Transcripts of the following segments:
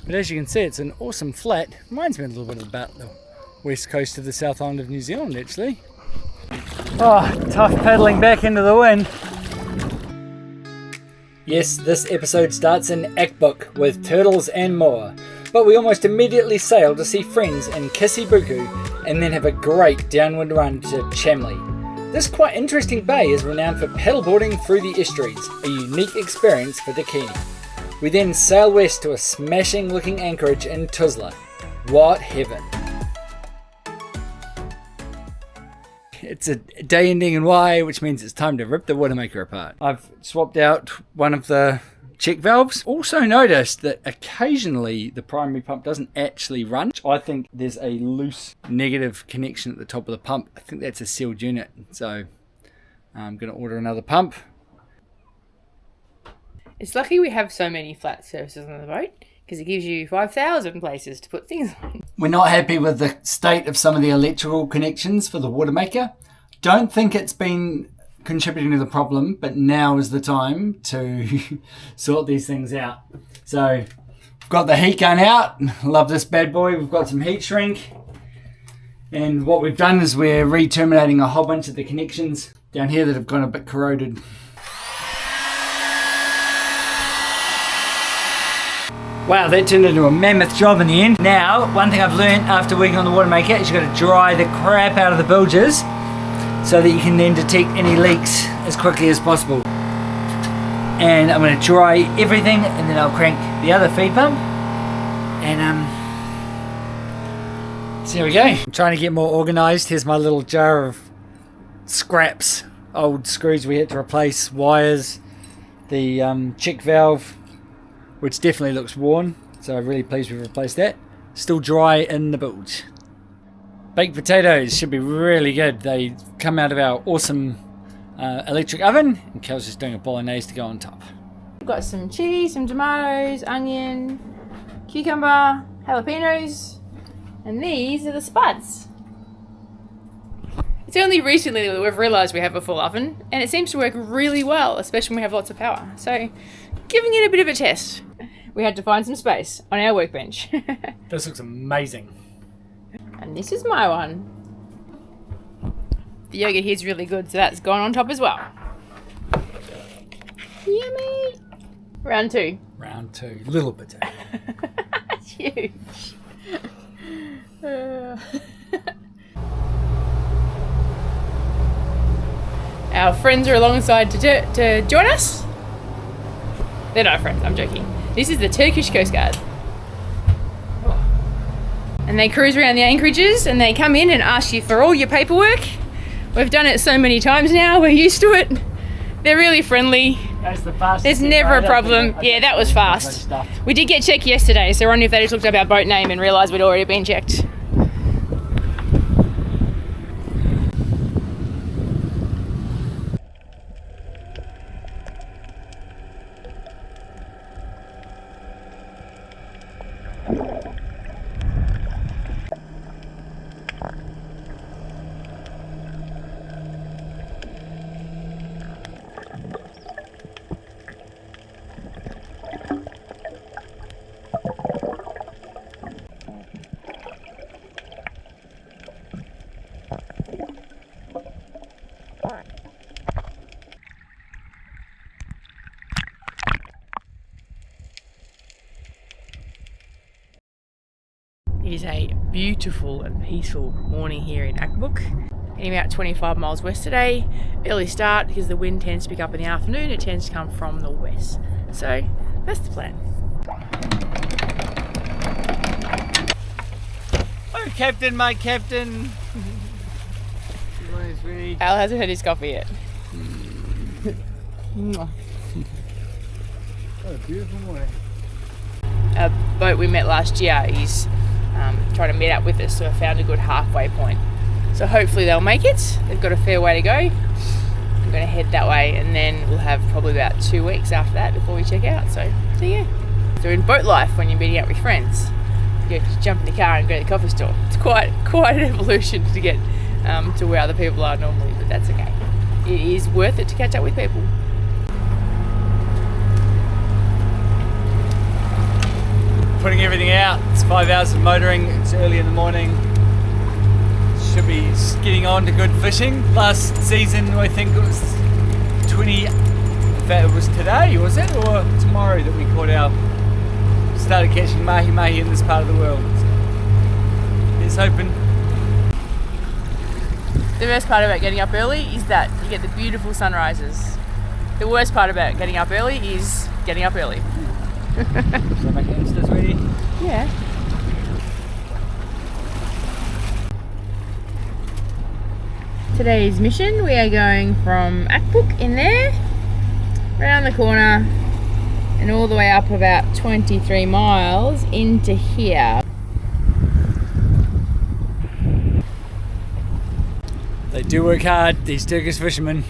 But as you can see, it's an awesome flat. Reminds me a little bit about the west coast of the South Island of New Zealand, actually. Oh, tough paddling back into the wind. Yes, this episode starts in Akbuk with turtles and more, but we almost immediately sail to see friends in Kissibuku and then have a great downwind run to Camli. This quite interesting bay is renowned for paddleboarding through the estuaries, a unique experience for Dakini. We then sail west to a smashing looking anchorage in Tuzla. What heaven! It's a day ending in Y, which means it's time to rip the watermaker apart. I've swapped out one of the check valves. Also noticed that occasionally the primary pump doesn't actually run. I think there's a loose negative connection at the top of the pump. I think that's a sealed unit. So I'm going to order another pump. It's lucky we have so many flat surfaces on the boat, because it gives you 5,000 places to put things on. We're not happy with the state of some of the electrical connections for the watermaker. Don't think it's been contributing to the problem, but now is the time to sort these things out. So we've got the heat gun out. Love this bad boy. We've got some heat shrink. And what we've done is we're re-terminating a whole bunch of the connections down here that have gone a bit corroded. Wow, that turned into a mammoth job in the end. Now, one thing I've learned after working on the watermaker is you've got to dry the crap out of the bilges so that you can then detect any leaks as quickly as possible. And I'm going to dry everything and then I'll crank the other feed pump. And so here we go. I'm trying to get more organised. Here's my little jar of scraps, old screws we had to replace, wires, the check valve, which definitely looks worn, so I'm really pleased we've replaced that. Still dry in the bilge. Baked potatoes should be really good. They come out of our awesome electric oven, and Kel's just doing a bolognese to go on top. We've got some cheese, some tomatoes, onion, cucumber, jalapenos, and these are the spuds. It's only recently that we've realised we have a full oven, and it seems to work really well, especially when we have lots of power. So, giving it a bit of a test. We had to find some space on our workbench. This looks amazing. And this is my one. The yogurt here is really good, so that's gone on top as well. Yummy! Round two. Round two. Little potato. That's huge. Our friends are alongside to join us. They're not friends, I'm joking. This is the Turkish Coast Guard. And they cruise around the anchorages and they come in and ask you for all your paperwork. We've done it so many times now, we're used to it. They're really friendly. That's the fastest. There's never a problem. Yeah, that was fast. We did get checked yesterday, so I wonder if they just looked up our boat name and realised we'd already been checked. It is a beautiful and peaceful morning here in Akbuk. Heading about 25 miles west today. Early start because the wind tends to pick up in the afternoon. It tends to come from the west. So that's the plan. Oh, Captain, my Captain. Al hasn't had his coffee yet. What a beautiful morning. A boat we met last year is trying to meet up with us, so I found a good halfway point. So hopefully they'll make it. They've got a fair way to go. I'm going to head that way and then we'll have probably about 2 weeks after that before we check out. So yeah. So in boat life, when you're meeting up with friends, you just jump in the car and go to the coffee store. It's quite an evolution to get to where other people are normally, but that's okay. It is worth it to catch up with people. putting everything out. It's 5 hours of motoring. It's early in the morning. Should be getting on to good fishing. Last season, I think it was 20. In fact, it was today, was it, or tomorrow that we caught started catching mahi-mahi in this part of the world. So, it's open. The best part about getting up early is that you get the beautiful sunrises. The worst part about getting up early is getting up early. So make Instas ready? Yeah. Today's mission, we are going from Akbuk in there, round the corner, and all the way up about 23 miles into here. They do work hard, these Turkish fishermen.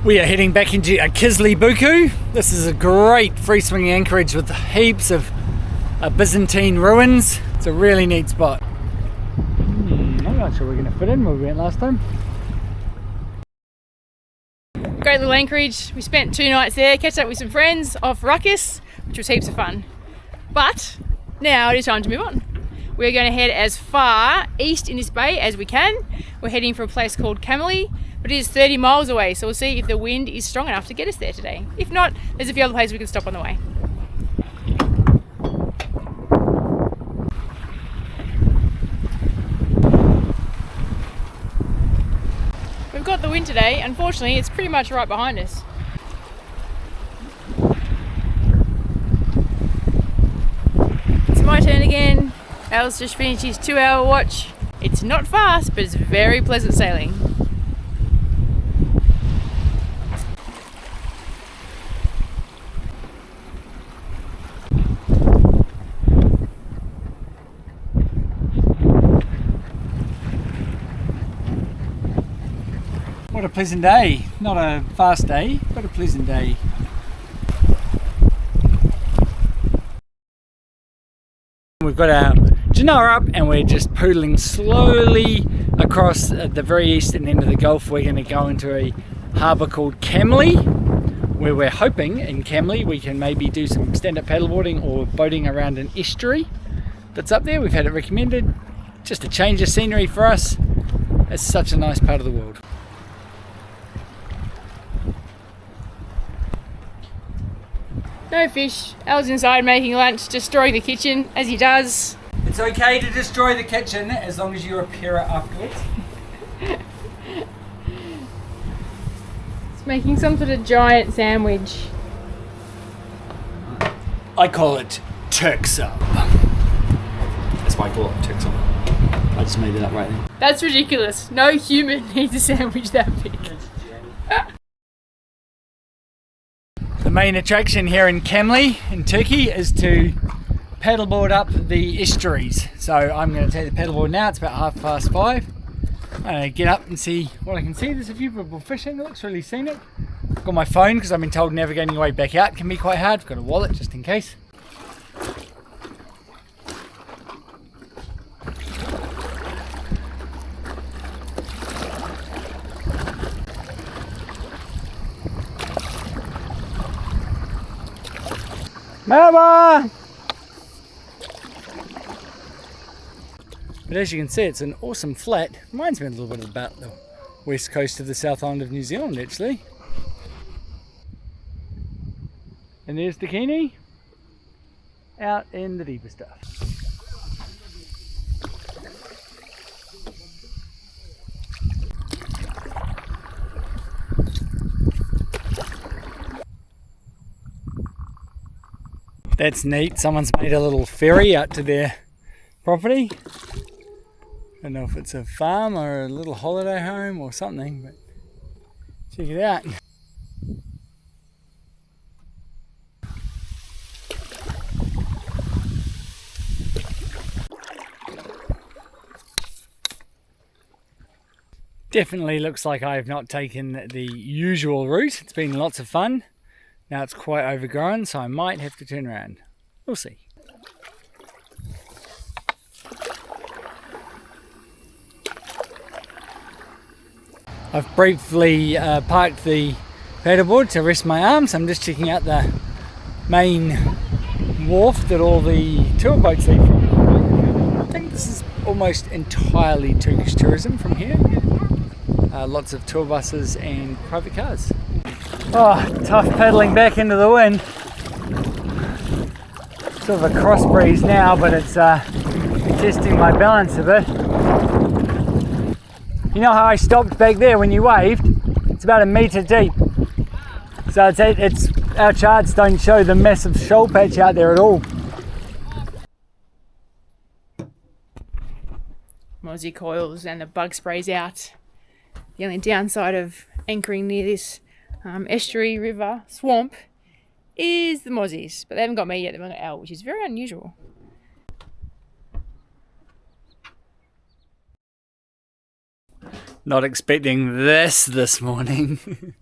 We are heading back into Kissibuku. This is a great free-swinging anchorage with heaps of Byzantine ruins. It's a really neat spot. I'm not sure we're going to fit in where we went last time. Great little anchorage. We spent 2 nights there, catched up with some friends off Ruckus, which was heaps of fun. But now it is time to move on. We're going to head as far east in this bay as we can. We're heading for a place called Camli, but it is 30 miles away, so we'll see if the wind is strong enough to get us there today. If not, there's a few other places we can stop on the way. We've got the wind today. Unfortunately, it's pretty much right behind us. It's my turn again. Al's just finished his 2-hour watch. It's not fast, but it's very pleasant sailing. What a pleasant day. Not a fast day, but a pleasant day. We've got our Janara up and we're just poodling slowly across the very eastern end of the Gulf. We're going to go into a harbour called Camli, where we're hoping in Camli we can maybe do some stand-up paddleboarding or boating around an estuary that's up there. We've had it recommended. Just a change of scenery for us. It's such a nice part of the world. No fish. Al's inside making lunch, destroying the kitchen, as he does. It's okay to destroy the kitchen as long as you repair it afterwards. It's making some sort of giant sandwich. I call it Turksa. That's why I call it Turksa. I just made it up right then. That's ridiculous. No human needs a sandwich that big. The main attraction here in Camli in Turkey is to paddleboard up the estuaries. So I'm going to take the paddleboard now. It's about 5:30. I'm going to get up and see what I can see. There's a few people fishing. It looks really scenic. I've got my phone because I've been told navigating your way back out can be quite hard. I've got a wallet just in case. Merhaba! But as you can see, it's an awesome flat. Reminds me a little bit about the west coast of the South Island of New Zealand, actually. And there's Dakini out in the deeper stuff. That's neat. Someone's made a little ferry out to their property. I don't know if it's a farm or a little holiday home or something, but check it out. Definitely looks like I have not taken the usual route. It's been lots of fun. Now it's quite overgrown, so I might have to turn around. We'll see. I've briefly parked the paddleboard to rest my arms. I'm just checking out the main wharf that all the tour boats leave from. I think this is almost entirely Turkish tourism from here. Lots of tour buses and private cars. Oh, tough paddling back into the wind. Sort of a cross breeze now, but it's testing my balance a bit. You know how I stopped back there when you waved? It's about 1 metre deep. So it's our charts don't show the massive shoal patch out there at all. Mozzie coils and the bug sprays out. The only downside of anchoring near this estuary, river, swamp is the mozzies. But they haven't got me yet, they've only got Al, which is very unusual. Not expecting this morning.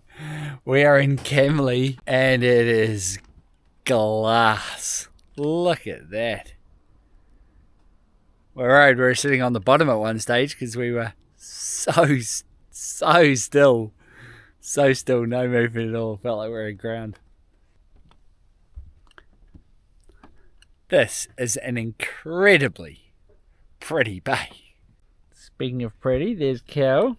We are in Camli and it is glass. Look at that. We're worried we were sitting on the bottom at one stage because we were so still. So still, no movement at all. Felt like we were on ground. This is an incredibly pretty bay. Speaking of pretty, there's Cal.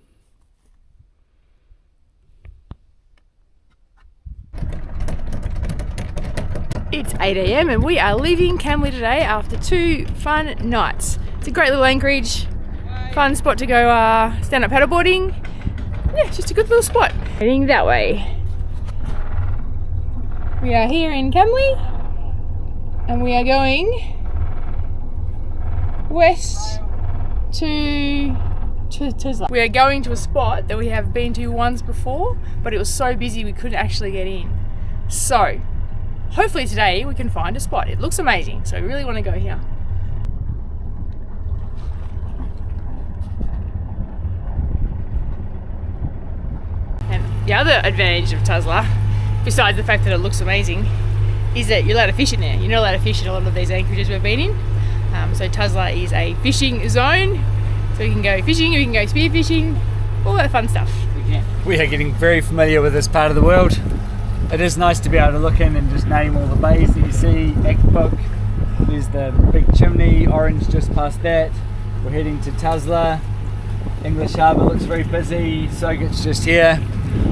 It's 8 AM and we are leaving Camli today after 2 fun nights. It's a great little anchorage, fun spot to go stand up paddleboarding. Yeah, it's just a good little spot. Heading that way. We are here in Camli and we are going west to Tuzla. We are going to a spot that we have been to once before, but it was so busy we couldn't actually get in. So hopefully today we can find a spot. It looks amazing, so we really want to go here. And the other advantage of Tuzla, besides the fact that it looks amazing, is that you're allowed to fish in there. You're not allowed to fish in a lot of these anchorages we've been in. So Tuzla is a fishing zone, so you can go fishing, you can go spear fishing, all that fun stuff. We are getting very familiar with this part of the world. It is nice to be able to look in and just name all the bays that you see. Akbuk, there's the big chimney, orange just past that. We're heading to Tuzla. English Harbour looks very busy. Sogut's just here.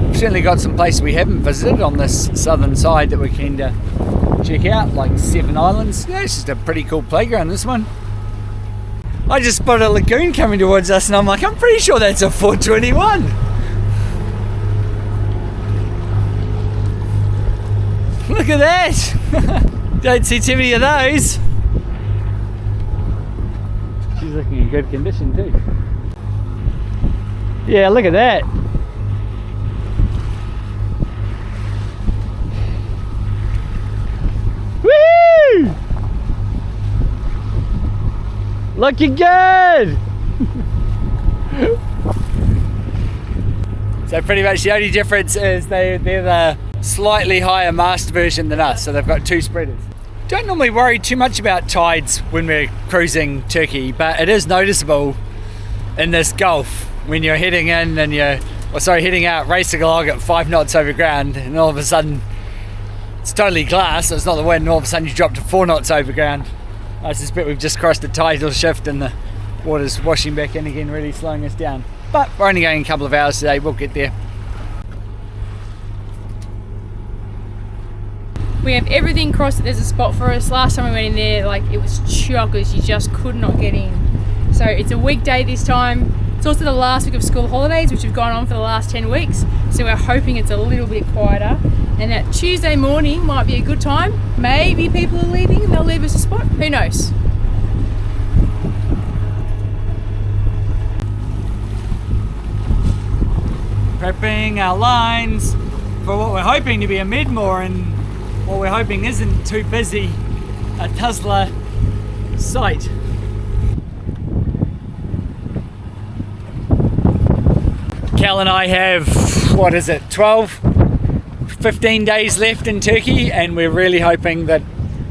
We've certainly got some places we haven't visited on this southern side that we're keen to check out, like 7 Islands. Yeah, it's just a pretty cool playground, this one. I just spotted a lagoon coming towards us and I'm like, I'm pretty sure that's a 421. Look at that! Don't see too many of those. She's looking in good condition too. Yeah, look at that. Woo! Looking good! So pretty much the only difference is they're the slightly higher mast version than us, so they've got 2 spreaders. Don't normally worry too much about tides when we're cruising Turkey, but it is noticeable in this Gulf when you're heading in and heading out racing along at 5 knots over ground, and all of a sudden it's totally glass, so it's not the wind, and all of a sudden you drop to 4 knots over ground. I suspect we've just crossed a tidal shift and the water's washing back in again, really slowing us down. But we're only going a couple of hours today, we'll get there. We have everything crossed. There's a spot for us. Last time we went in there, like, it was chockers. You just could not get in. So it's a weekday this time. It's also the last week of school holidays, which have gone on for the last 10 weeks. So we're hoping it's a little bit quieter. And that Tuesday morning might be a good time. Maybe people are leaving and they'll leave us a spot. Who knows? Prepping our lines for what we're hoping to be a mid-moor, and what we're hoping isn't too busy a Tuzla site. Cal and I have, 15 days left in Turkey, and we're really hoping that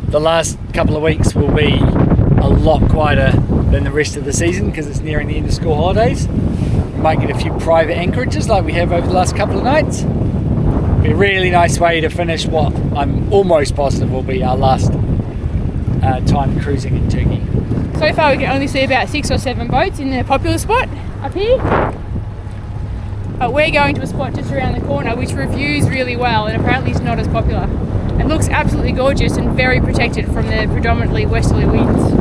the last couple of weeks will be a lot quieter than the rest of the season because it's nearing the end of school holidays. We might get a few private anchorages like we have over the last couple of nights. Be a really nice way to finish what I'm almost positive will be our last time cruising in Turkey. So far we can only see about 6 or 7 boats in the popular spot up here. But we're going to a spot just around the corner which reviews really well and apparently is not as popular. It looks absolutely gorgeous and very protected from the predominantly westerly winds.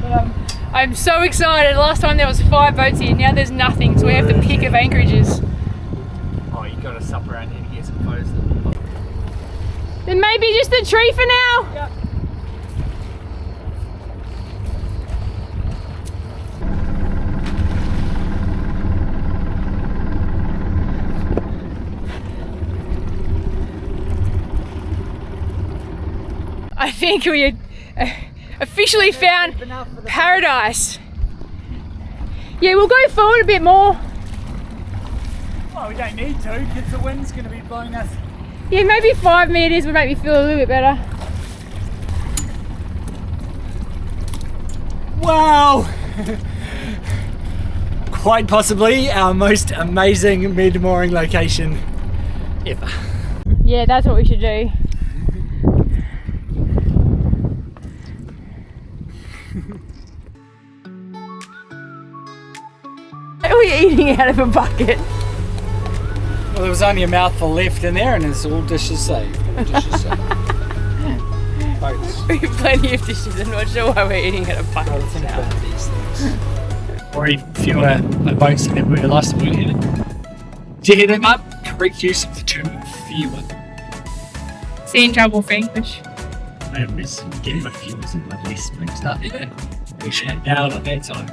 But, I'm so excited. Last time there was 5 boats here, now there's nothing, so we have the pick of anchorages. Oh, you got to sup around here to get some photos. Then maybe just the tree for now? Yep. I think we had officially found paradise. Yeah, we'll go forward a bit more. Well, we don't need to because the wind's going to be blowing us. Yeah, maybe 5 metres would make me feel a little bit better. Wow! Quite possibly our most amazing mid-mooring location ever. Yeah, that's what we should do. Are we eating out of a bucket? Well, there was only a mouthful left in there and it's all dishes saved. All dishes saved. Boats. We have plenty of dishes, I'm not sure why we're eating out of Well, buckets think now. about these things. Or even fewer boats than ever realised that we had. To hear them up, correct use of the term fewer. See in trouble for English. I miss getting my viewers and my listeners up. We should now at that time.